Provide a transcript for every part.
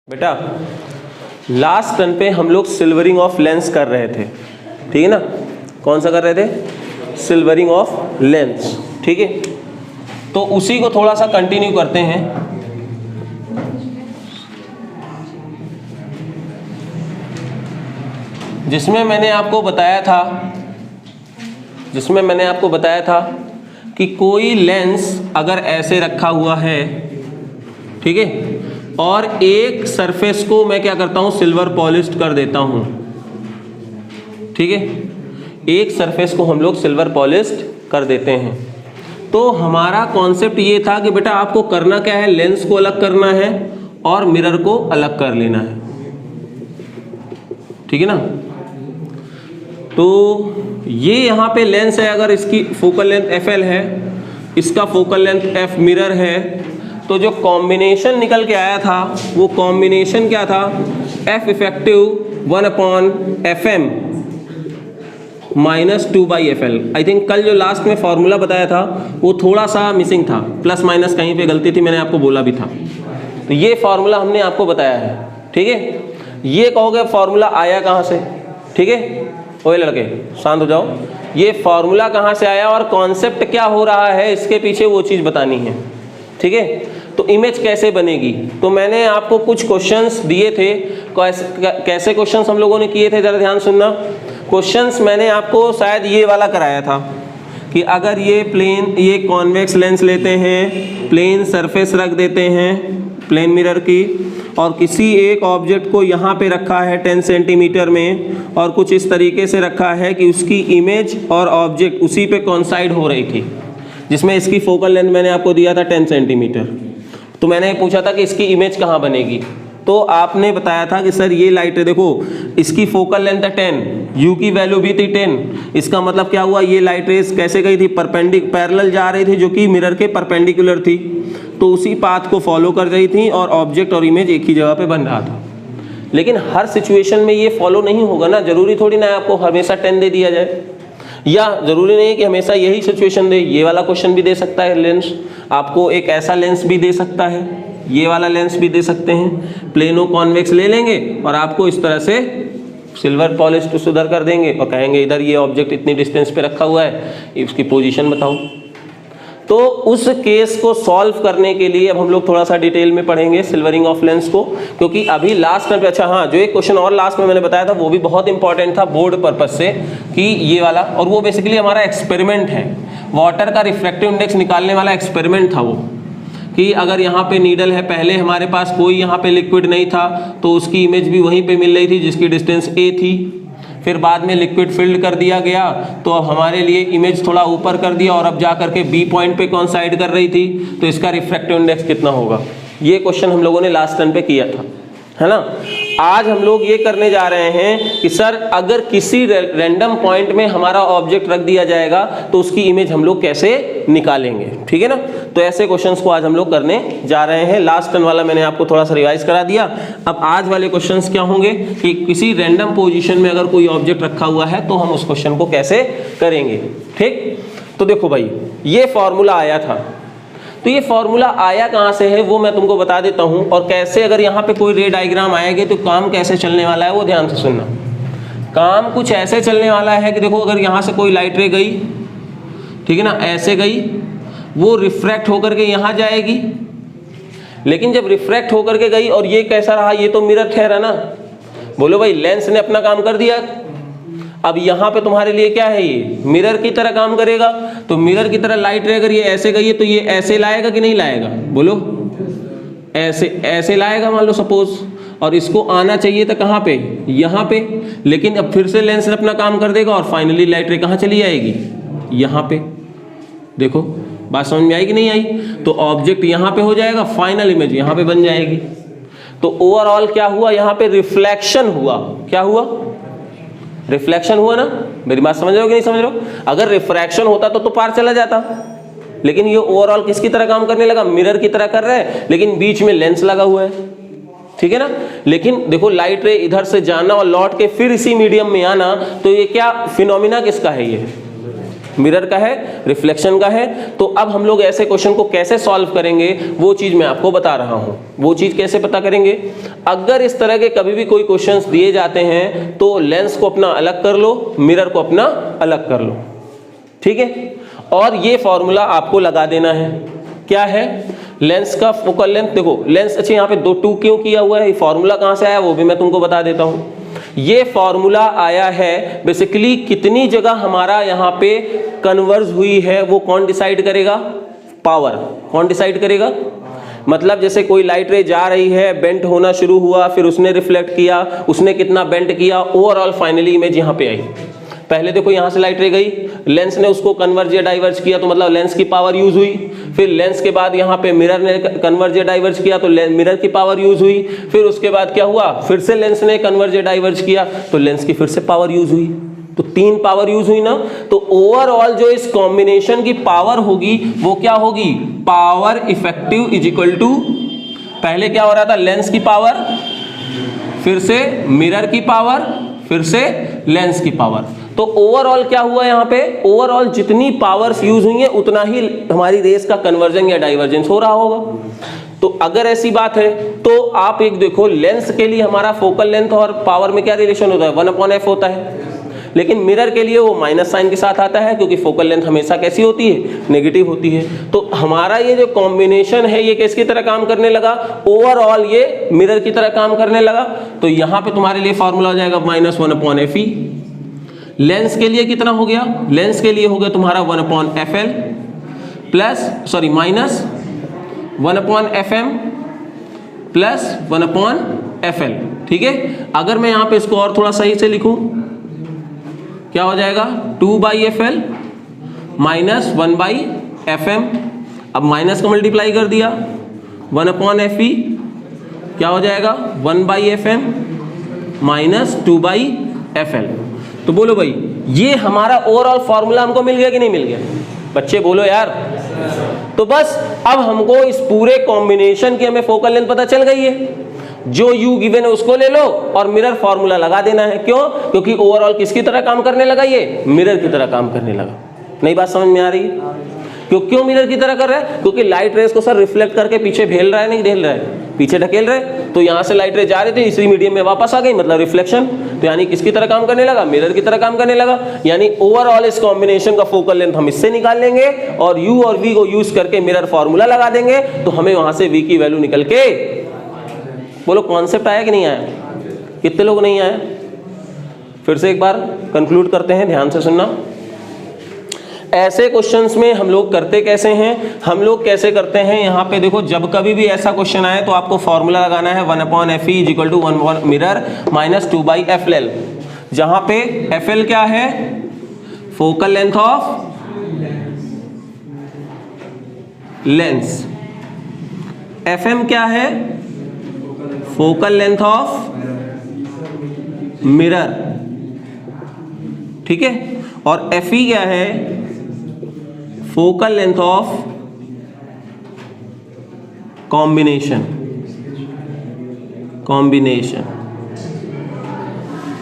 बेटा last turn पे हम लोग सिल्वरिंग ऑफ लेंस कर रहे थे, ठीक है ना। कौन सा कर रहे थे? सिल्वरिंग ऑफ लेंस, ठीक है। तो उसी को थोड़ा सा कंटिन्यू करते हैं। जिसमें मैंने आपको बताया था कि कोई लेंस अगर ऐसे रखा हुआ है, ठीक है, और एक सरफेस को मैं क्या करता हूं, सिल्वर पॉलिश्ड कर देता हूं, ठीक है। एक सरफेस को हम लोग सिल्वर पॉलिश्ड कर देते हैं। तो हमारा कॉन्सेप्ट ये था कि बेटा आपको करना क्या है, लेंस को अलग करना है और मिरर को अलग कर लेना है, ठीक है ना। तो ये यहाँ पे लेंस है, अगर इसकी फोकल लेंथ FL है, इसका फोकल लेंथ F मिरर है, तो जो कॉम्बिनेशन निकल के आया था वो कॉम्बिनेशन क्या था, F effective 1/FM -2/FL। I think कल जो लास्ट में फॉर्मूला बताया था वो थोड़ा सा मिसिंग था, प्लस माइनस कहीं पे गलती थी, मैंने आपको बोला भी था। तो ये फॉर्मूला हमने आपको बताया है, ठीक है। ये कहोगे फॉर्मूला आया कहाँ से, ठीक है। ओए लड़के शांत हो जाओ, ये फॉर्मूला कहाँ से आया और कॉन्सेप्ट क्या हो रहा है इसके पीछे, वो चीज़ बतानी है, ठीक है। तो इमेज कैसे बनेगी, तो मैंने आपको कुछ क्वेश्चंस दिए थे। कैसे क्वेश्चंस हम लोगों ने किए थे, ज़रा ध्यान सुनना। क्वेश्चंस मैंने आपको शायद ये वाला कराया था कि अगर ये कॉन्वेक्स लेंस लेते हैं, प्लेन सरफेस रख देते हैं प्लेन मिरर की, और किसी एक ऑब्जेक्ट को यहाँ पे रखा है 10 सेंटीमीटर में, और कुछ इस तरीके से रखा है कि उसकी इमेज और ऑब्जेक्ट उसी पे कॉन्साइड हो रही थी, जिसमें इसकी फोकल लेंथ मैंने आपको दिया था 10 सेंटीमीटर। तो मैंने पूछा था कि इसकी इमेज कहाँ बनेगी, तो आपने बताया था कि सर ये लाइट है, देखो इसकी फोकल लेंथ है 10, U की वैल्यू भी थी 10, इसका मतलब क्या हुआ, ये लाइट रेस कैसे गई थी, पैरेलल जा रही थी, जो कि मिरर के परपेंडिकुलर थी, तो उसी पाथ को फॉलो कर रही थी और ऑब्जेक्ट और इमेज एक ही जगह पे बन रहा था। लेकिन हर सिचुएशन में ये फॉलो नहीं होगा ना, जरूरी थोड़ी ना आपको हमेशा 10 दे दिया जाए, या जरूरी नहीं है कि हमेशा यही सिचुएशन दे। ये वाला क्वेश्चन भी दे सकता है, लेंस आपको एक ऐसा लेंस भी दे सकता है, ये वाला लेंस भी दे सकते हैं। प्लेनो कॉन्वेक्स ले लेंगे और आपको इस तरह से सिल्वर पॉलिश सुधर कर देंगे और कहेंगे इधर ये ऑब्जेक्ट इतनी डिस्टेंस पे रखा हुआ है, इसकी पोजीशन बताओ। तो उस केस को सॉल्व करने के लिए अब हम लोग थोड़ा सा डिटेल में पढ़ेंगे सिल्वरिंग ऑफ लेंस को, क्योंकि अभी लास्ट में, अच्छा हाँ, जो एक क्वेश्चन और लास्ट में मैंने बताया था वो भी बहुत इंपॉर्टेंट था बोर्ड पर्पज से, कि ये वाला, और वो बेसिकली हमारा एक्सपेरिमेंट है, वाटर का रिफ्रैक्टिव इंडेक्स निकालने वाला एक्सपेरिमेंट था वो, कि अगर यहाँ पे नीडल है, पहले हमारे पास कोई यहाँ पे लिक्विड नहीं था तो उसकी इमेज भी वहीं पे मिल रही थी जिसकी डिस्टेंस A थी, फिर बाद में लिक्विड फिल्ड कर दिया गया तो अब हमारे लिए इमेज थोड़ा ऊपर कर दिया और अब जा करके B पॉइंट पे कॉन्साइड कर रही थी, तो इसका रिफ्रैक्टिव इंडेक्स कितना होगा। ये क्वेश्चन हम लोगों ने लास्ट टर्न पे किया था, है ना। आज हम लोग ये करने जा रहे हैं कि सर अगर किसी रैंडम पॉइंट में हमारा ऑब्जेक्ट रख दिया जाएगा तो उसकी इमेज हम लोग कैसे निकालेंगे, ठीक है ना। तो ऐसे क्वेश्चंस को आज हम लोग करने जा रहे हैं। लास्ट टर्न वाला मैंने आपको थोड़ा सा रिवाइज करा दिया। अब आज वाले क्वेश्चंस क्या होंगे कि किसी रैंडम पोजीशन में अगर कोई ऑब्जेक्ट रखा हुआ है तो हम उस क्वेश्चन को कैसे करेंगे, ठीक। तो देखो भाई, ये फॉर्मूला आया था, तो ये फॉर्मूला आया कहाँ से है वो मैं तुमको बता देता हूँ, और कैसे अगर यहाँ पे कोई रे डायग्राम आएगा तो काम कैसे चलने वाला है वो ध्यान से सुनना। काम कुछ ऐसे चलने वाला है कि देखो अगर यहाँ से कोई लाइट रे गई, ठीक है ना, ऐसे गई, वो रिफ्रैक्ट होकर के यहाँ जाएगी, लेकिन जब रिफ्रैक्ट होकर के गई और ये कैसा रहा, ये तो मिरर ठहरा ना, बोलो भाई लेंस ने अपना काम कर दिया। अब यहाँ पे तुम्हारे लिए क्या है, ये मिरर की तरह काम करेगा, तो मिरर की तरह लाइट रे अगर ये ऐसे गई है तो ये ऐसे लाएगा कि नहीं लाएगा, बोलो ऐसे लाएगा मान लो सपोज, और इसको आना चाहिए था कहाँ पे, यहाँ पे, लेकिन अब फिर से लेंस अपना काम कर देगा और फाइनली लाइट रे कहाँ चली जाएगी, यहाँ पे। देखो बात समझ में आई कि नहीं आई। तो ऑब्जेक्ट यहाँ पे हो जाएगा, फाइनल इमेज यहाँ पे बन जाएगी। तो ओवरऑल क्या हुआ, यहाँ पे रिफ्लेक्शन हुआ। क्या हुआ, रिफ्लेक्शन हुआ ना। मेरी बात समझ रहे हो कि नहीं समझ रहे हो। अगर रिफ्रैक्शन होता तो पार चला जाता, लेकिन ये ओवरऑल किसकी तरह काम करने लगा, मिरर की तरह कर रहा है, लेकिन बीच में लेंस लगा हुआ है, ठीक है ना। लेकिन देखो लाइट रे इधर से जाना और लौट के फिर इसी मीडियम में आना, तो ये क्या फिनोमिना किसका है, ये मिरर का है, रिफ्लेक्शन का है। तो अब हम लोग ऐसे क्वेश्चन को कैसे सॉल्व करेंगे वो चीज़ मैं आपको बता रहा हूँ। वो चीज़ कैसे पता करेंगे, अगर इस तरह के कभी भी कोई क्वेश्चंस दिए जाते हैं तो लेंस को अपना अलग कर लो, मिरर को अपना अलग कर लो, ठीक है। और ये फॉर्मूला आपको लगा देना है, क्या है, लेंस का फोकल लेंथ। देखो लेंस, अच्छा यहाँ पे 2 क्यों किया हुआ है, फॉर्मूला कहाँ से आया वो भी मैं तुमको बता देता हूँ। ये फॉर्मूला आया है बेसिकली कितनी जगह हमारा यहाँ पे कन्वर्ज हुई है वो कौन डिसाइड करेगा, पावर। कौन डिसाइड करेगा, मतलब जैसे कोई लाइट रे जा रही है, बेंट होना शुरू हुआ, फिर उसने रिफ्लेक्ट किया, उसने कितना बेंट किया, ओवरऑल फाइनली इमेज यहाँ पे आई। पहले देखो यहाँ से लाइट रे गई, लेंस ने उसको कन्वर्ज या डाइवर्ज किया तो मतलब लेंस की पावर यूज हुई। फिर लेंस के बाद यहाँ पे मिरर ने कन्वर्ज या डाइवर्ज किया तो मिरर की पावर यूज हुई। फिर उसके बाद क्या हुआ, फिर से लेंस ने कन्वर्ज या डाइवर्ज किया तो लेंस की फिर से पावर यूज हुई। तो 3 पावर यूज हुई ना। तो ओवरऑल जो इस कॉम्बिनेशन की पावर होगी वो क्या होगी, power effective is equal to, पहले क्या हो रहा था, लेंस की पावर, फिर से मिरर की पावर, फिर से लेंस की पावर। तो ओवरऑल क्या हुआ यहाँ पे, ओवरऑल जितनी पावर्स यूज हुई है उतना ही हमारी रेस का कन्वर्जन या डाइवर्जेंस हो रहा होगा। तो अगर ऐसी बात है तो आप एक देखो, लेंस के लिए हमारा फोकल लेंथ और पावर में क्या रिलेशन होता है, 1/f होता है। लेकिन मिरर के लिए वो माइनस साइन के साथ आता है क्योंकि फोकल लेंथ हमेशा कैसी होती है, नेगेटिव होती है। तो हमारा ये जो कॉम्बिनेशन है ये किसकी तरह काम करने लगा, ओवरऑल ये मिरर की तरह काम करने लगा। तो यहाँ पे तुम्हारे लिए फॉर्मूला हो जाएगा -1/fe। लेंस के लिए कितना हो गया, लेंस के लिए हो गया तुम्हारा 1/fl minus 1/fm plus 1/fl, ठीक है। अगर मैं यहाँ पे इसको और थोड़ा सही से लिखूं क्या हो जाएगा, 2/fl माइनस 1/fm। अब माइनस का मल्टीप्लाई कर दिया, 1/fe क्या हो जाएगा, 1/fm माइनस 2/fl। तो बोलो भाई ये हमारा ओवरऑल फॉर्मूला हमको मिल गया कि नहीं मिल गया, बच्चे बोलो यार। तो बस अब हमको इस पूरे कॉम्बिनेशन की हमें फोकल लेंथ पता चल गई है। जो u गिवन है उसको ले लो और मिरर फॉर्मूला लगा देना है। क्यों, क्योंकि ओवरऑल किसकी तरह काम करने लगा, ये मिरर की तरह काम करने लगा। नई बात समझ में आ रही है, क्यों मिरर की तरह कर रहा है, क्योंकि लाइट रेस को सर रिफ्लेक्ट करके पीछे भेल रहा है, नहीं ढेल रहा है, पीछे ढकेल रहा है। तो यहाँ से लाइट रे जा रहे थे, इसी मीडियम में वापस आ गई, मतलब रिफ्लेक्शन। तो यानी किसकी तरह काम करने लगा, मिरर की तरह काम करने लगा। यानी ओवरऑल इस कॉम्बिनेशन का फोकल लेंथ हम इससे निकाल लेंगे और u और v को यूज करके मिरर फॉर्मूला लगा देंगे, तो हमें वहां से v की वैल्यू निकल के, बोलो कॉन्सेप्ट आया कि नहीं आया, कितने लोग नहीं आए। फिर से एक बार कंक्लूड करते हैं, ध्यान से सुनना। ऐसे क्वेश्चंस में हम लोग करते कैसे हैं, हम लोग कैसे करते हैं, यहाँ पे देखो जब कभी भी ऐसा क्वेश्चन आए तो आपको फॉर्मूला लगाना है 1/fe is equal to 1 mirror minus 2/fl, जहां पे fl क्या है, focal length of lens, fm क्या है, फोकल लेंथ ऑफ मिरर, ठीक है। और fe क्या है, फोकल लेंथ ऑफ कॉम्बिनेशन,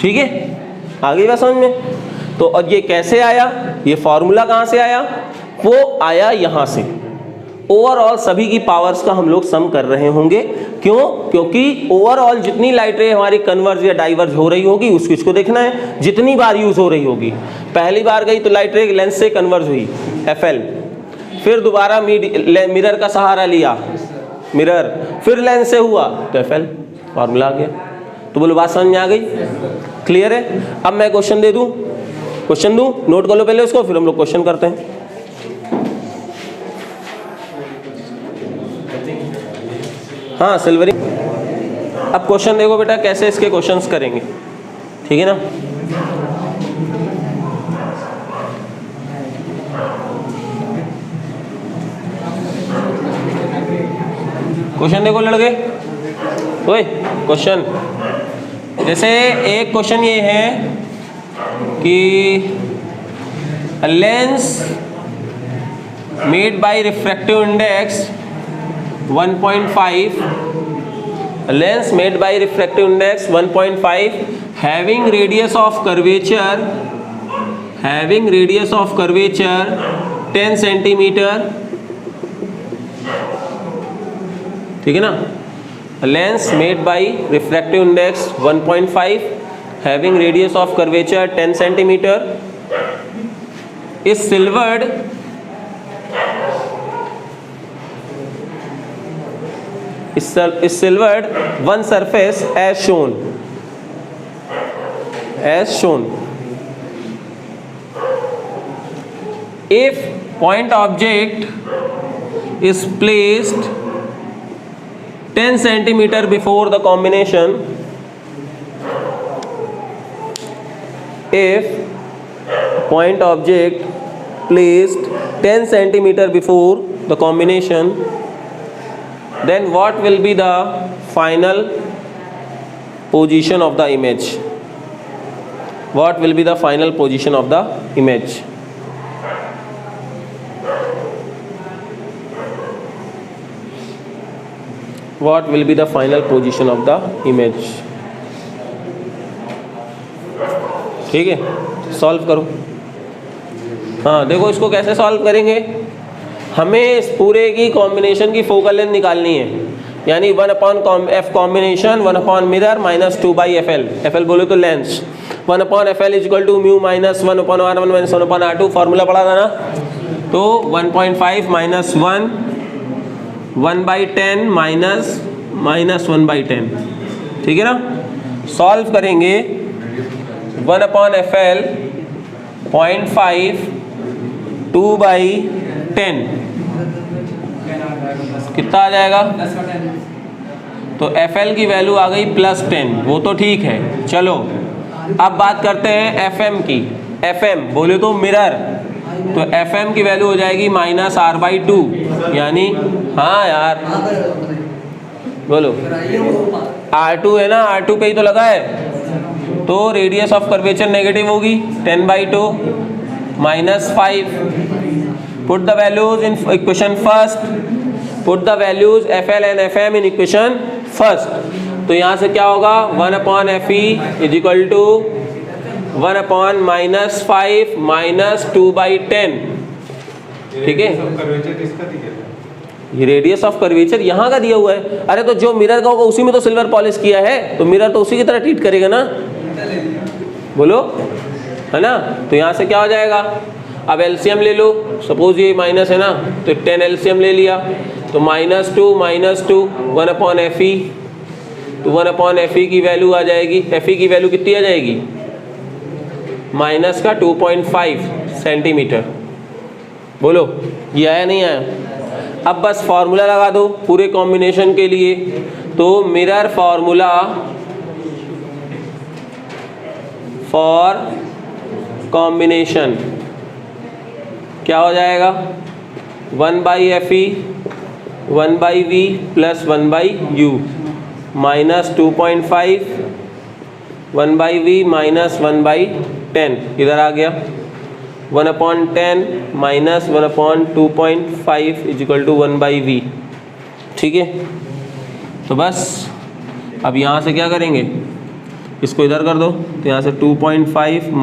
ठीक है। आ गई बात समझ में। तो और ये कैसे आया, ये फॉर्मूला कहां से आया, वो आया यहां से। ओवरऑल सभी की पावर्स का हम लोग सम कर रहे होंगे। क्यों, क्योंकि ओवरऑल जितनी लाइट रे हमारी कन्वर्ज या डाइवर्ज हो रही होगी उसको इसको देखना है, जितनी बार यूज हो रही होगी। पहली बार गई तो लाइट रे लेंस से कन्वर्ज हुई fl, फिर दोबारा मिरर का सहारा लिया मिरर, फिर लेंस से हुआ तो fl, फॉर्मूला आ गया। तो बोलो बात समझ में आ गई, क्लियर है। अब मैं क्वेश्चन दे दूं, क्वेश्चन दूं, नोट कर लो पहले उसको, फिर हम लोग क्वेश्चन करते हैं। हाँ सिल्वरिंग। अब क्वेश्चन देखो बेटा कैसे इसके क्वेश्चंस करेंगे, ठीक है ना। क्वेश्चन देखो लड़के, ओए क्वेश्चन, जैसे एक क्वेश्चन ये है कि lens made by refractive index 1.5, lens made by refractive index 1.5 having radius of curvature having radius of curvature 10 centimetre, ठीक है ना, lens made by refractive index 1.5, having radius of curvature 10 centimetre, is silvered one surface as shown if point object is placed 10 centimeter before the combination, if point object placed 10 centimeter before the combination, then what will be the final position of the image? What will be the final position of the image? What will be the final position of the image? ठीक है, solve करो। हाँ देखो इसको कैसे solve करेंगे, हमें इस पूरे की कॉम्बिनेशन की फोकल लेंथ निकालनी है, यानी 1/f combination 1/mirror -2/fl, fl बोले तो lens, 1/fl equal to mu minus 1/r1 minus 1/r2, formula पढ़ा था ना, तो 1.5 माइनस 1/10 माइनस 1/10, ठीक है ना। सॉल्व करेंगे 1/fl 0.5 2/10 कितना आ जाएगा, तो fl की वैल्यू आ गई +10, वो तो ठीक है। चलो अब बात करते हैं fm की, fm बोले तो मिरर, तो fm की वैल्यू हो जाएगी -r/2, यानी हाँ यार बोलो r2 है ना, r2 पे ही तो लगा है, तो रेडियस ऑफ कर्वेचर नेगेटिव होगी 10/2 -5, put the values in equation first, put the values fl and fm in equation first, तो यहाँ से क्या होगा 1/fe इज इक्वल टू 1/-5 -2/10, ठीक है। ये रेडियस ऑफ कर्वेचर यहाँ का दिया हुआ है, अरे तो जो मिरर का होगा उसी में तो सिल्वर पॉलिश किया है, तो मिरर तो उसी की तरह ट्रीट करेगा ना, बोलो है ना। तो यहाँ से क्या हो जाएगा, अब एलसीएम ले लो, सपोज ये माइनस है ना, तो 10 एलसीएम ले लिया, तो -2 1/fe, तो 1/fe की वैल्यू आ जाएगी, fe की वैल्यू कितनी आ जाएगी, -2.5 सेंटीमीटर, बोलो ये आया नहीं आया। अब बस फार्मूला लगा दो पूरे कॉम्बिनेशन के लिए, तो मिरर फार्मूला फॉर कॉम्बिनेशन क्या हो जाएगा, 1/fe 1/v + 1/u -2.5 1/v - 1/10, इधर आ गया 1/10 - 1/2.5 = 1/v, ठीक है। तो बस अब यहाँ से क्या करेंगे, इसको इधर कर दो, तो यहाँ से 2.5 -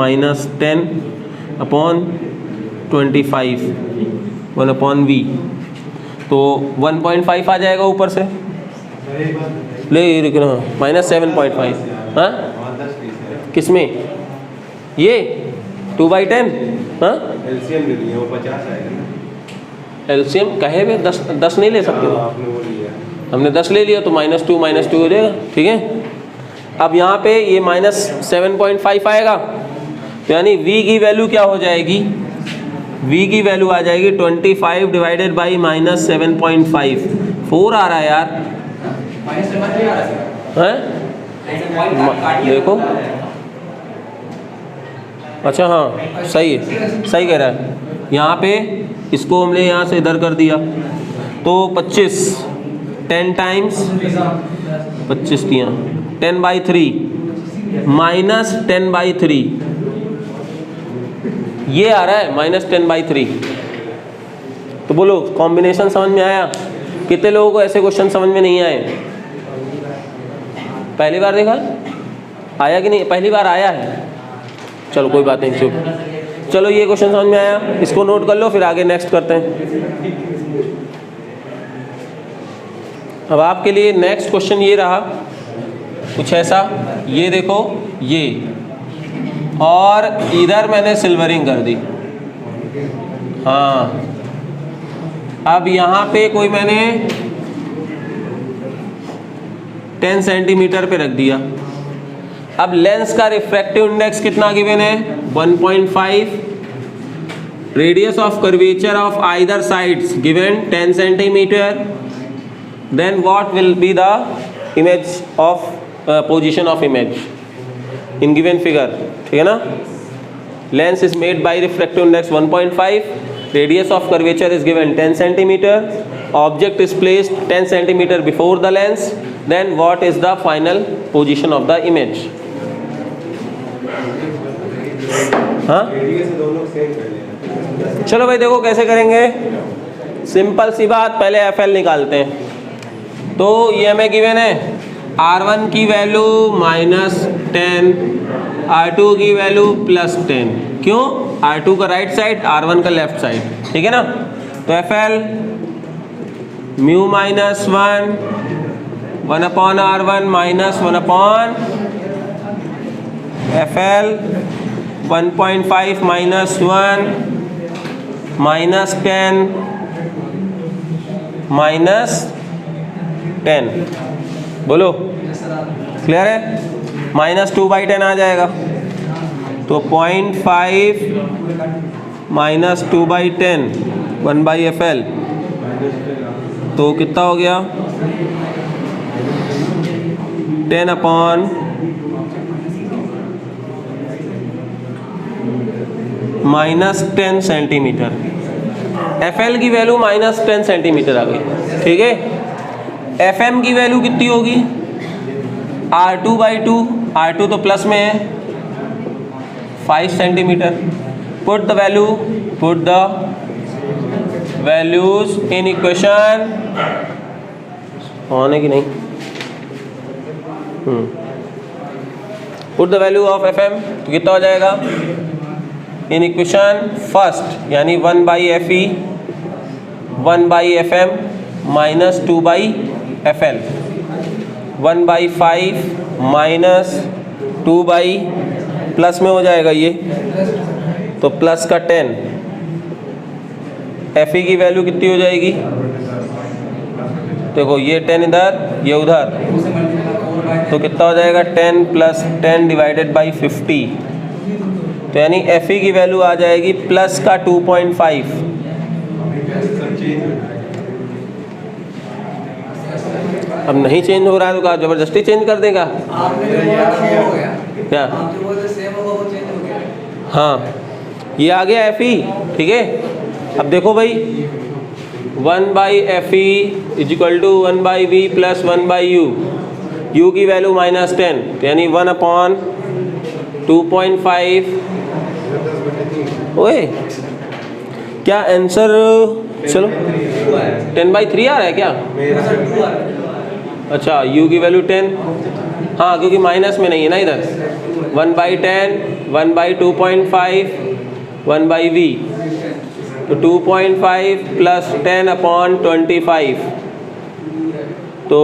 10/25 1/v, तो 1.5 आ जाएगा ऊपर से, ले रुकना -7.5, हाँ किस में, ये 2/10, हाँ एलसीएम ले लिया वो 50 आएगा ना, एलसीएम कहे भी 10 नहीं ले सकते, आपने वो लिया, हमने 10 ले लिया, तो -2 हो जाएगा, ठीक है। अब यहाँ पे ये -7.5 आएगा, तो यानी v की वैल्यू क्या हो जाएगी, v की वैल्यू आ जाएगी 25 डिवाइडेड बाई -7.5, 4 आ रहा है यार, हैं देखो, अच्छा हाँ सही है, सही कह रहा है। यहाँ पे इसको हमने यहाँ से इधर कर दिया, तो 25 10 टाइम्स 25 दिया 10/3 -10/3, ये आ रहा है -10/3। तो बोलो कॉम्बिनेशन समझ में आया, कितने लोगों को ऐसे क्वेश्चन समझ में नहीं आए, पहली बार देखा, आया कि नहीं, पहली बार आया है, चलो कोई बात नहीं, चुप। चलो ये क्वेश्चन समझ में आया, इसको नोट कर लो, फिर आगे नेक्स्ट करते हैं। अब आपके लिए नेक्स्ट क्वेश्चन ये रहा कुछ ऐसा, ये देखो ये, और इधर मैंने सिल्वरिंग कर दी। हाँ, अब यहाँ पे कोई मैंने 10 सेंटीमीटर पे रख दिया। अब लेंस का रिफ्रैक्टिव इंडेक्स कितना गिवन है? 1.5। Radius of curvature of either sides given 10 centimetre. Then what will be the image of position of image in given figure, ठीक है ना? Lens is made by refractive index 1.5, radius of curvature is given 10 centimeter, object is placed 10 centimeter before the lens, then what is the final position of the image? हाँ, दोनों same कर लेना। चलो भाई देखो कैसे करेंगे। सिंपल सी बात, पहले FL निकालते हैं। तो ये हमें गिवन है R1 की वैल्यू -10, R2 की वैल्यू +10। क्यों? R2 का राइट साइड, R1 का लेफ्ट साइड, ठीक है ना? तो FL म्यू -1 1/R1 -1 FL 1.5 -1 -10 बोलो, क्लियर है? -2/10 आ जाएगा, तो 0.5 -2/10 1/FL, तो कितना हो गया? 10 -10 सेंटीमीटर। FL की वैल्यू -10 सेंटीमीटर आ गई, ठीक है? FM की वैल्यू कितनी होगी? R2/2, R2 तो प्लस में है, 5 centimetre. Put the values in equation, on है कि नहीं? Put the value of FM, तो कितना हो जाएगा इन इक्वेशन फर्स्ट, यानी 1/FE 1/FM -2/FL 1/5 -2 प्लस में हो जाएगा ये, तो प्लस का 10। FE की वैल्यू कितनी हो जाएगी? देखो ये 10 इधर, ये उधर, तो कितना हो जाएगा? 10 + 10 डिवाइडेड बाई 50, तो यानी FE की वैल्यू आ जाएगी प्लस का 2.5। अब नहीं चेंज हो रहा है तो कहा जबरदस्ती चेंज कर देगा क्या? हाँ, ये आ गया FE, ठीक है? अब देखो भाई 1/FE = 1/V + 1/U, U की वैल्यू -10, यानी 1/2.5। ओए क्या आंसर? चलो 10/3 आ रहा है क्या? अच्छा, U की वैल्यू 10, हाँ क्योंकि माइनस में नहीं है ना इधर। 1/10 1/2.5 1/V, तो 2.5 + 10/25, तो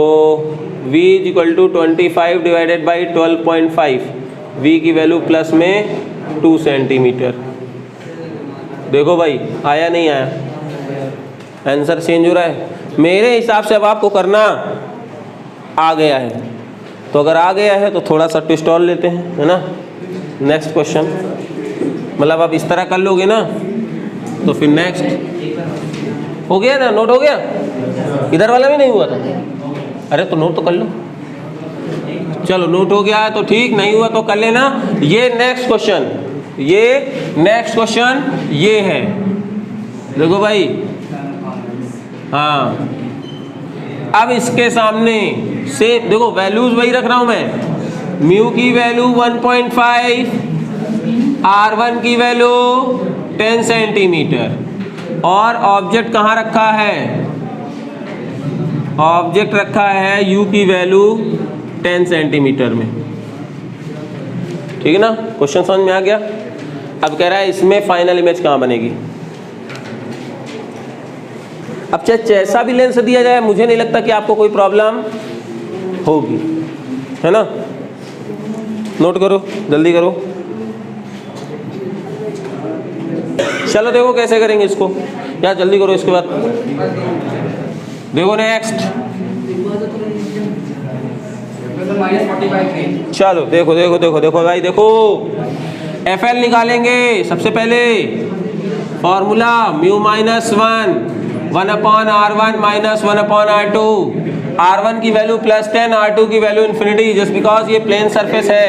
V = 25 डिवाइडेड बाई 12.5, V की वैल्यू प्लस में 2 सेंटीमीटर। देखो भाई आया नहीं आया, आंसर चेंज हो रहा है मेरे हिसाब से। अब आपको करना आ गया है, तो अगर आ गया है तो थोड़ा सा ट्विस्ट और लेते हैं, है ना? नेक्स्ट क्वेश्चन, मतलब आप इस तरह कर लोगे ना तो फिर नेक्स्ट हो गया ना, नोट हो गया? इधर वाला भी नहीं हुआ था? अरे तो नोट तो कर लो। चलो नोट हो गया है तो ठीक, नहीं हुआ तो कर लेना। ये नेक्स्ट क्वेश्चन, ये है, देखो भाई। हाँ, अब इसके सामने से देखो वैल्यूज वही रख रहा हूं मैं। म्यू की वैल्यू 1.5, R1 की वैल्यू 10 सेंटीमीटर, और ऑब्जेक्ट कहाँ रखा है? ऑब्जेक्ट रखा है U की वैल्यू 10 सेंटीमीटर में, ठीक है ना? क्वेश्चन समझ में आ गया? अब कह रहा है इसमें फाइनल इमेज कहाँ बनेगी। अब चाहे जैसा भी लेंस दिया जाए, मुझे नहीं लगता कि आपको कोई प्रॉब्लम होगी, है ना। नोट करो, जल्दी करो। चलो देखो कैसे करेंगे इसको, यार जल्दी करो। इसके बाद देखो नेक्स्ट, चलो देखो देखो देखो देखो भाई, देखो FL निकालेंगे। सबसे पहले formula mu minus 1/R1 minus 1/R2। R1 की वैल्यू +10, R2 की वैल्यू इन्फिनिटी, जस्ट बिकॉज ये प्लेन सरफेस है।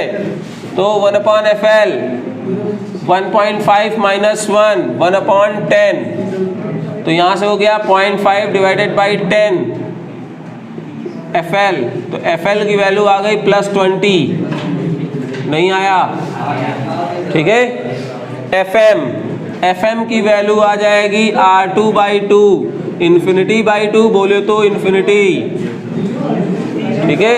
तो 1/FL 1.5 माइनस 1/10, तो यहाँ से हो गया 0.5 डिवाइडेड बाई 10 FL। तो FL की वैल्यू आ गई +20, नहीं आया, ठीक है। FM की वैल्यू आ जाएगी R2/2, इन्फिनिटी बाई 2 बोले तो इन्फिनिटी, ठीक है।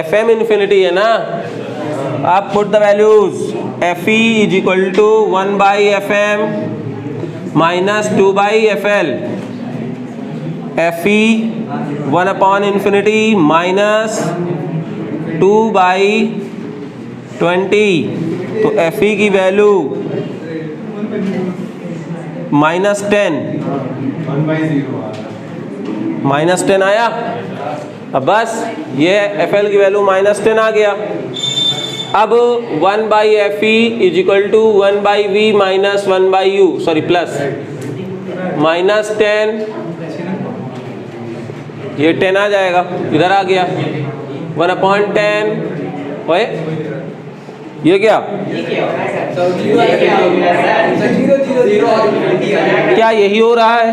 FM इन्फिनिटी है ना। आप put the values, FE is equal to 1/FM minus 2/FL। FE 1/infinity minus 2/20, तो FE की वैल्यू -10, -10 आया। अब बस ये FL की वैल्यू -10 आ गया। अब 1/FE is equal to 1/V minus 1/U, sorry plus -10, ये 10 आ जाएगा, इधर आ गया 1/10। ओए ये क्या, क्या यही हो रहा है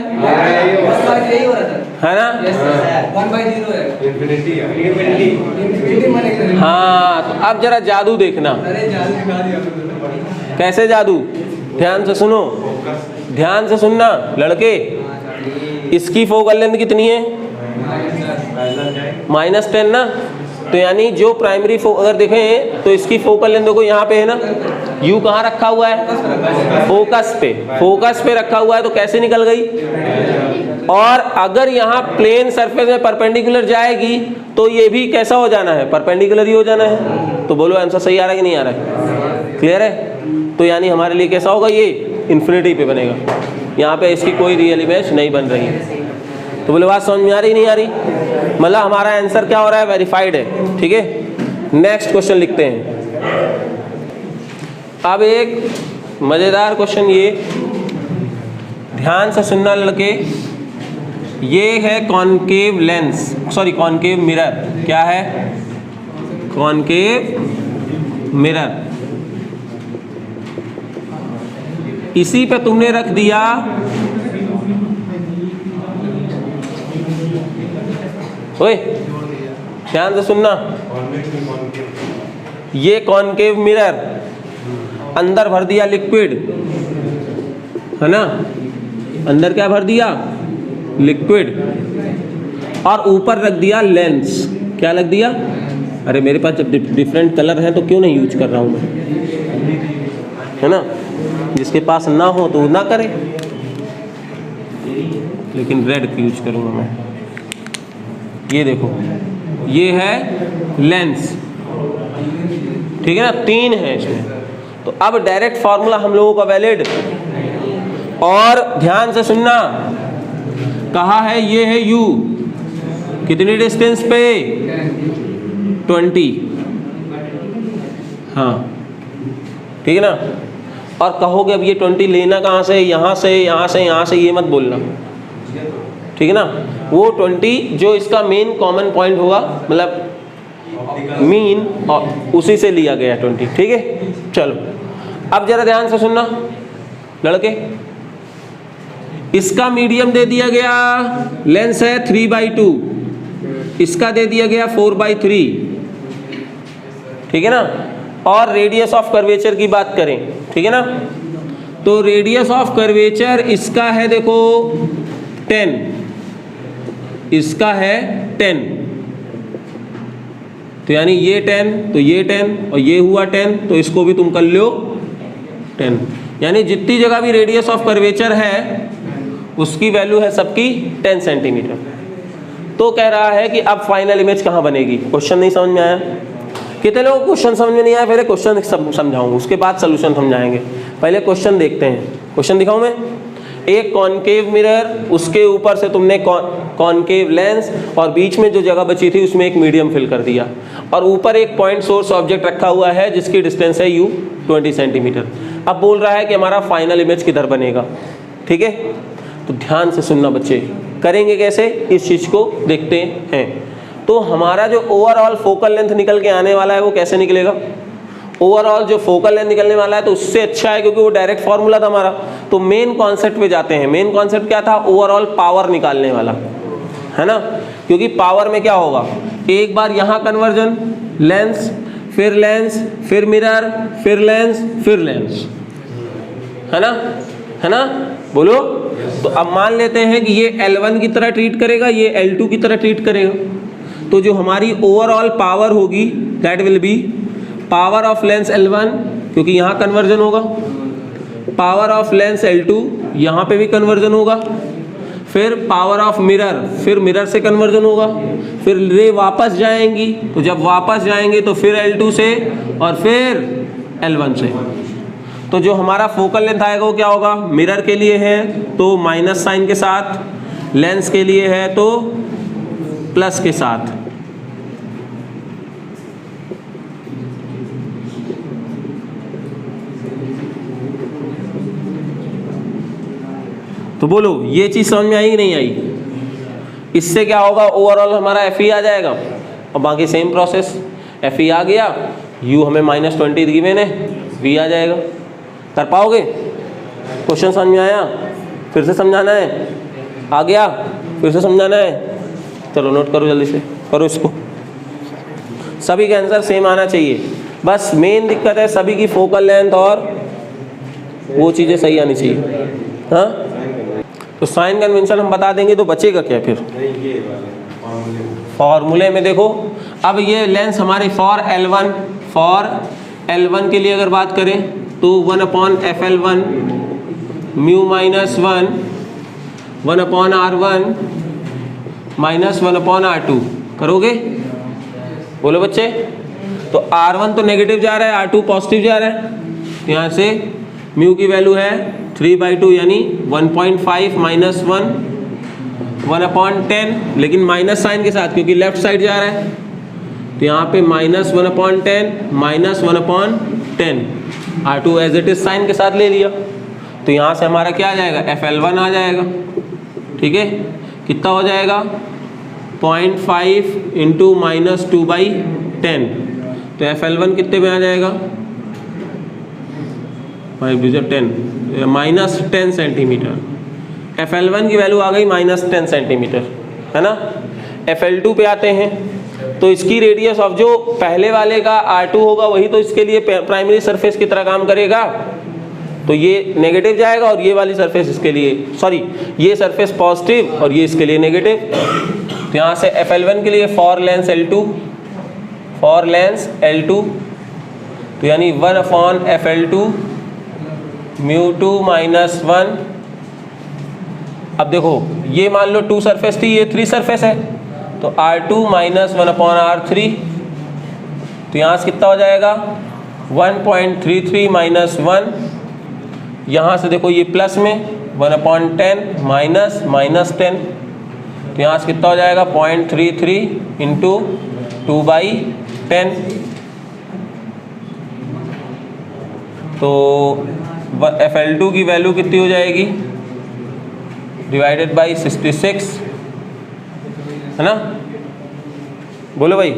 ना। हाँ, तो अब जरा जादू देखना। कैसे जादू, ध्यान से सुनो, ध्यान से सुनना लड़के। इसकी फोकल लेंथ कितनी है, -10 ना। तो यानी जो प्राइमरी अगर देखें तो इसकी फोकल लेंथ देखो यहाँ पे है ना, U कहाँ रखा हुआ है, फोकस पे, फोकस पे रखा हुआ है, तो कैसे निकल गई। और अगर यहाँ प्लेन सरफेस में परपेंडिकुलर जाएगी तो ये भी कैसा हो जाना है, परपेंडिकुलर ही हो जाना है। तो बोलो आंसर सही आ रहा है कि नहीं आ रहा है, क्लियर है। तो यानी हमारे लिए कैसा होगा, ये इन्फिनिटी पे बनेगा, यहाँ पे इसकी कोई रियल इमेज नहीं बन रही है। तो बोले बात समझ में आ रही नहीं आ रही, मतलब हमारा आंसर क्या हो रहा है, वेरीफाइड है, ठीक है। नेक्स्ट क्वेश्चन लिखते हैं। अब एक मज़ेदार क्वेश्चन, ये ध्यान से सुनना लड़के। ये है concave lens, sorry concave mirror. क्या है, कॉनकेव मिरर। इसी पे तुमने रख दिया ओए, ध्यान से सुनना। ये कॉनकेव मिरर, अंदर भर दिया लिक्विड, है ना। अंदर क्या भर दिया, लिक्विड, और ऊपर रख दिया लेंस। क्या रख दिया, अरे मेरे पास जब डिफरेंट कलर है तो क्यों नहीं यूज कर रहा हूँ मैं, है ना। जिसके पास ना हो तो ना करे, लेकिन रेड यूज करूँगा मैं। ये देखो, ये है लेंस, ठीक है ना, 3 है इसमें। तो अब डायरेक्ट फार्मूला हम लोगों का वैलिड। और ध्यान से सुनना, कहा है ये है U, कितनी डिस्टेंस पे, 20, हाँ ठीक है ना। और कहोगे अब ये 20 लेना कहाँ से, यहाँ से, यहाँ से, यहाँ से, ये मत बोलना, ठीक है ना। वो 20 जो इसका मेन कॉमन पॉइंट होगा, मतलब मीन, और उसी से लिया गया 20, ठीक है। चलो अब जरा ध्यान से सुनना लड़के। इसका मीडियम दे दिया गया, लेंस है 3/2, इसका दे दिया गया 4/3, ठीक है ना। और रेडियस ऑफ कर्वेचर की बात करें, ठीक है ना, तो रेडियस ऑफ कर्वेचर इसका है देखो 10, इसका है 10, तो यानी ये 10 तो ये 10 और ये हुआ 10, तो इसको भी तुम कर लो 10। यानी जितनी जगह भी रेडियस ऑफ कर्वेचर है उसकी वैल्यू है सबकी 10 सेंटीमीटर। तो कह रहा है कि अब फाइनल इमेज कहाँ बनेगी। क्वेश्चन नहीं समझ में आया? कितने लोगों को क्वेश्चन समझ में नहीं आया? पहले क्वेश्चन समझाऊंगा, उसके बाद सोल्यूशन समझाएंगे। पहले क्वेश्चन देखते हैं। क्वेश्चन दिखाऊं मैं? एक कॉनकेव मिरर, उसके ऊपर से तुमने कॉनकेव लेंस और बीच में जो जगह बची थी उसमें एक मीडियम फिल कर दिया, और ऊपर एक पॉइंट सोर्स ऑब्जेक्ट रखा हुआ है जिसकी डिस्टेंस है u 20 सेंटीमीटर। अब बोल रहा है कि हमारा फाइनल इमेज किधर बनेगा। ठीक है, तो ध्यान से सुनना बच्चे। करेंगे कैसे, इस चीज़ को देखते हैं। तो हमारा जो ओवरऑल फोकल लेंथ निकल के आने वाला है वो कैसे निकलेगा? ओवरऑल जो फोकल लेंथ निकलने वाला है तो उससे अच्छा है, क्योंकि वो डायरेक्ट फॉर्मूला था हमारा। तो मेन कॉन्सेप्ट पे जाते हैं। मेन कॉन्सेप्ट क्या था? ओवरऑल पावर निकालने वाला, है ना। क्योंकि पावर में क्या होगा, एक बार यहाँ कन्वर्जन, लेंस, फिर मिरर, फिर लेंस, फिर लेंस, है ना, है ना, बोलो। तो अब मान लेते हैं कि ये L1 की तरह ट्रीट करेगा, ये L2 की तरह ट्रीट करेगा। तो जो हमारी ओवरऑल पावर होगी that will be power of lens L1, क्योंकि यहाँ कन्वर्जन होगा, पावर ऑफ लेंस L2, यहाँ पे भी कन्वर्जन होगा, फिर पावर ऑफ मिरर, फिर मिरर से कन्वर्जन होगा, फिर रे वापस जाएंगी, तो जब वापस जाएंगे तो फिर L2 से और फिर L1 से। तो जो हमारा फोकल लेंथ आएगा वो क्या होगा? मिरर के लिए है तो माइनस साइन के साथ, लेंस के लिए है तो प्लस के साथ। तो बोलो ये चीज़ समझ में आई कि नहीं आई? इससे क्या होगा, ओवरऑल हमारा FE आ जाएगा, और बाकी सेम प्रोसेस। FE आ गया, U हमें -20 गिवन है, V आ जाएगा। कर पाओगे? क्वेश्चन समझ में आया? फिर से समझाना है? आ गया? फिर से समझाना है? चलो नोट करो, जल्दी से करो इसको। सभी का आंसर सेम आना चाहिए, बस मेन दिक्कत है सभी की फोकल लेंथ और वो चीज़ें सही आनी चाहिए। हाँ, तो साइन कन्वेंशन हम बता देंगे तो बचेगा क्या फिर? फॉर्मूले में देखो, अब ये लेंस हमारी फॉर L1 के लिए अगर बात करें तो 1/FL1 म्यू -1 1/R1 -1/R2 करोगे? बोलो बच्चे। तो R1 तो नेगेटिव जा रहा है, R2 पॉजिटिव जा रहा है, यहाँ से म्यू की वैल्यू है 3/2 यानी 1.5 -1 1/10, लेकिन माइनस साइन के साथ क्योंकि लेफ्ट साइड जा रहा है, तो यहाँ पे -1/10 -1/10 R2 as it is sine के साथ ले लिया। तो यहाँ से हमारा क्या आ जाएगा? FL1 आ जाएगा। ठीक है, कितना हो जाएगा? 0.5 इंटू -2/10। तो FL1 कितने में आ जाएगा? 5×10 -10 सेंटीमीटर। FL1 की वैल्यू आ गई -10 सेंटीमीटर, है ना। FL2 पे आते हैं, तो इसकी रेडियस ऑफ जो पहले वाले का R2 होगा वही तो इसके लिए प्राइमरी सरफेस की तरह काम करेगा, तो ये नेगेटिव जाएगा और ये वाली सरफेस इसके लिए, सॉरी ये सरफेस पॉजिटिव और ये इसके लिए नेगेटिव। तो यहाँ से FL1 के लिए फॉर लेंस L2 तो यानी 1/FL2 μ2 -1। अब देखो ये मान लो 2 सरफेस थी, ये 3 सरफेस है, तो R2 -1/R3, तो यहाँ से कितना हो जाएगा? 1.33 -1। यहाँ से देखो ये प्लस में 1/10 -10, तो यहाँ से कितना हो जाएगा? 0.33 इंटू 2/10। तो FL2 की वैल्यू कितनी हो जाएगी? डिवाइडेड बाई 66, है ना। बोलो भाई,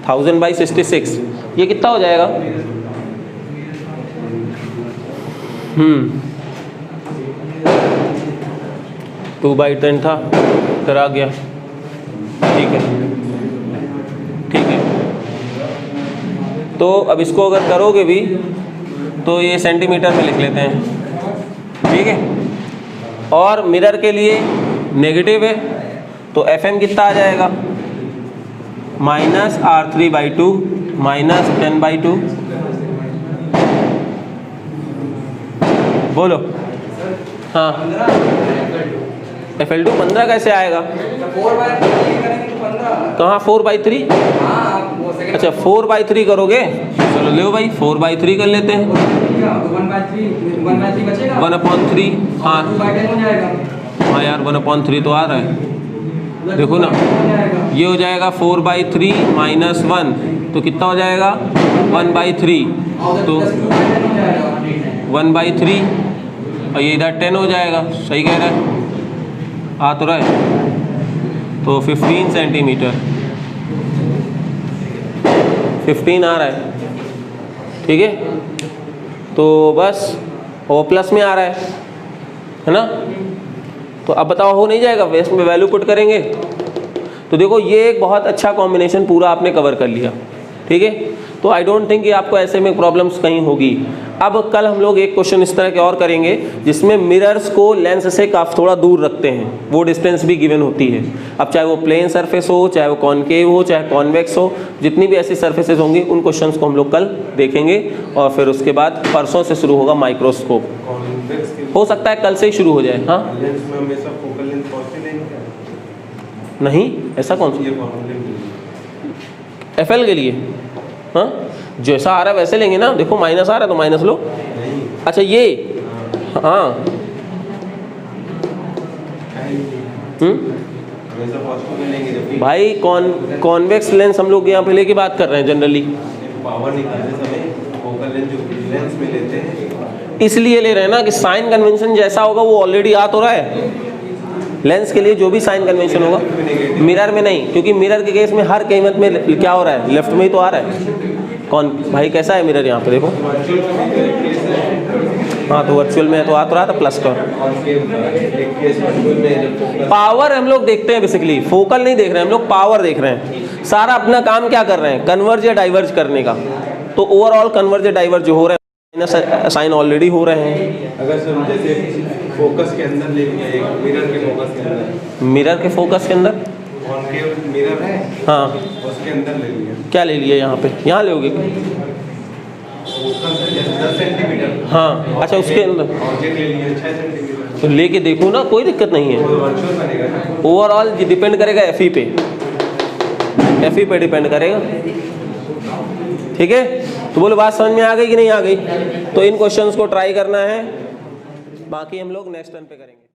1000/66 ये कितना हो जाएगा? 2/10 था, इधर आ गया। ठीक है। तो अब इसको अगर करोगे भी तो ये सेंटीमीटर में लिख लेते हैं। ठीक है, और मिरर के लिए नेगेटिव है तो FM कितना आ जाएगा? Minus R3/2 minus 10/2। बोलो। हाँ, FL2 15 कैसे आएगा? कहाँ 4/3? अच्छा 4/3 करोगे, चलो ले भाई 4/3 कर लेते हैं। 1/3। हाँ हाँ यार 1/3 तो आ रहा है, देखो ना, ये हो जाएगा 4/3 माइनस 1, तो कितना हो जाएगा 1/3, तो 1/3, और ये इधर 10 हो जाएगा। सही कह रहा है, आ तो रहा है। तो 15 सेंटीमीटर, 15 आ रहा है, ठीक है। तो बस और प्लस में आ रहा है ना। तो अब बताओ हो नहीं जाएगा, वेस्ट में वैल्यू पुट करेंगे। तो देखो ये एक बहुत अच्छा कॉम्बिनेशन पूरा आपने कवर कर लिया, ठीक है। तो आई डोंट थिंक कि आपको ऐसे में प्रॉब्लम्स कहीं होगी। अब कल हम लोग एक क्वेश्चन इस तरह के और करेंगे जिसमें मिरर्स को लेंस से काफ़ी थोड़ा दूर रखते हैं, वो डिस्टेंस भी गिवन होती है। अब चाहे वो प्लेन सरफेस हो, चाहे वो कॉनकेव हो, चाहे कॉन्वेक्स हो, जितनी भी ऐसी सरफेसेस होंगी उन क्वेश्चंस को हम लोग कल देखेंगे। और फिर उसके बाद परसों से शुरू होगा माइक्रोस्कोप, हो सकता है कल से ही शुरू हो जाए। हाँ लेंस में हमेशा फोकल लेंथ पॉजिटिव लेंगे क्या? नहीं, ऐसा कौन सा? ये फॉर्मूले FL के लिए हाँ जैसा आ रहा है वैसे लेंगे ना। देखो माइनस आ रहा है तो माइनस लो। नहीं, अच्छा ये हाँ हमेशा पॉजिटिव लेंगे जब भाई कॉन्वेक्स लेंस हम लोग यहाँ पे लेके बात कर रहे हैं जनरली, पावर निकालते समय फोकल लेंथ जो लेंस में लेते हैं, इसलिए ले रहे हैं ना कि साइन कन्वेंशन जैसा होगा वो ऑलरेडी आ तो रहा है। लेंस के लिए जो भी साइन कन्वेंशन होगा, मिरर में नहीं, क्योंकि मिरर के केस में हर कीमत में क्या हो रहा है, लेफ्ट में ही तो आ रहा है। कौन भाई कैसा है मिरर यहाँ पे देखो। हाँ तो वर्चुअल में तो आ तो रहा था प्लस का। पावर हम लोग देखते हैं बेसिकली, फोकल नहीं देख रहे हैं हम लोग, पावर देख रहे हैं। सारा अपना काम क्या कर रहे हैं, कन्वर्ज या डाइवर्ज करने का। तो ओवरऑल कन्वर्ज या डाइवर्ज जो हो रहे हैं साइन ऑलरेडी हो रहे हैं। अगर सर जैसे फोकस के अंदर ले लिया, एक मिरर के फोकस के अंदर, मिरर के फोकस के अंदर कॉनकेव मिरर है, हाँ उसके अंदर ले लिया, क्या ले लिया यहाँ पे, यहाँ लोगे फोकस जैसे 10 सेंटीमीटर, हाँ अच्छा उसके अंदर ऑब्जेक्ट ले लिया 6 सेंटीमीटर, तो लेके देखो ना, कोई दिक्कत नहीं है। तो वर्चुअल बनेगा ना। ओवरऑल डिपेंड करेगा FE पे, FE पे डिपेंड करेगा, ठीक है। तो बोलो बात समझ में आ गई कि नहीं आ गई? तो इन क्वेश्चंस को ट्राई करना है, बाकी हम लोग नेक्स्ट टर्न पे करेंगे।